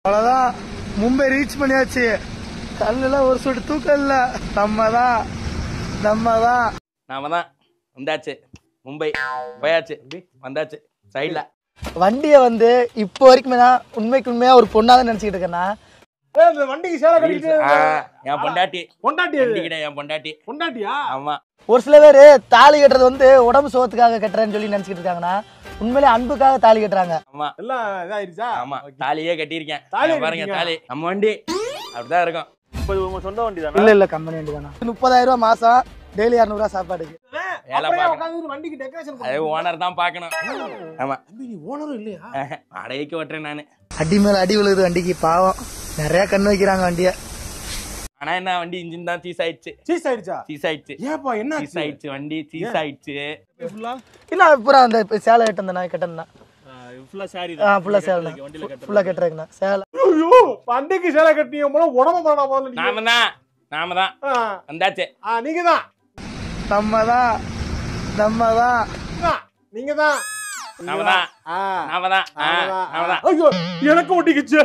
அவ்வளவுதான், மும்பை ரீச் பண்ணியாச்சு. கல்லுல ஒரு சொட்டு தூக்கம் இல்ல. நாம தான் வந்தாச்சு. மும்பை போயாச்சு, வந்தாச்சு சைட்ல. வண்டிய இப்போ வரைக்குமே நான் உண்மைக்கு உண்மையா ஒரு பொண்ணாதான் நினைச்சுக்கிட்டு இருக்கேன்னா, வண்டிக்கு சேலை கட்டிட்டு என் பொண்டாட்டி என் பொண்டாட்டியா? ஆமா. ஒரு சில பேரு தாலி கட்டுறது உடம்பு சோத்துக்காக கட்டுறேன்னு சொல்லி நினைச்சுக்கிட்டு இருக்காங்கன்னா, உண்மையிலே அன்புக்காக தாலி கட்டுறாங்க. ஆமா, எல்லாம் இதாயிருச்சா? ஆமா, தாலியே கட்டியிருக்கேன். தாலி பாருங்க, தாலி நம்ம வண்டி அப்படிதான் இருக்கும். உங்க சொந்த வண்டி தானே? இல்ல கம்பெனி வண்டி தானே. 30,000 ரூபாய் மாசம், டெய்லி 200 ரூபாய் சாப்பாடுக்கு. வண்டிக்கு டெக்கரேஷன் அது ஓனர் தான் பாக்கணும். ஆமா, நீ ஓனரும் இல்லையா? அடைக்கு ஓட்டுறேன் நானு. அடி மேல அடி விழுகுது வண்டிக்கு, பாவம். நிறைய கண்ணு வைக்கிறாங்க வண்டிய. ஆனா என்ன, வண்டி இன்ஜின் தான் சீஸ் ஆயிடுச்சு. சீஸ் ஆயிடுச்சு. ஏப்பா என்ன சீஸ் ஆயிடுச்சு, வண்டி சீஸ் ஆயிடுச்சு. இல்ல பூரா அந்த சேலை கட்டந்தா கட்டனா ஃபுல்லா சாரி தான். ஃபுல்லா சேலை ஃபுல்லா கட்டறேன்னா சேலை. ஐயோ, வண்டிக்கு சேலை கட்டிய போல உடம்ப பண்ணா போல. நாம தான் வந்தாச்சு. நீங்க தான். நம்ம தான் நீங்க தான். நாம தான். ஐயோ, எனக்கு ஒட்டிக்கிச்சு.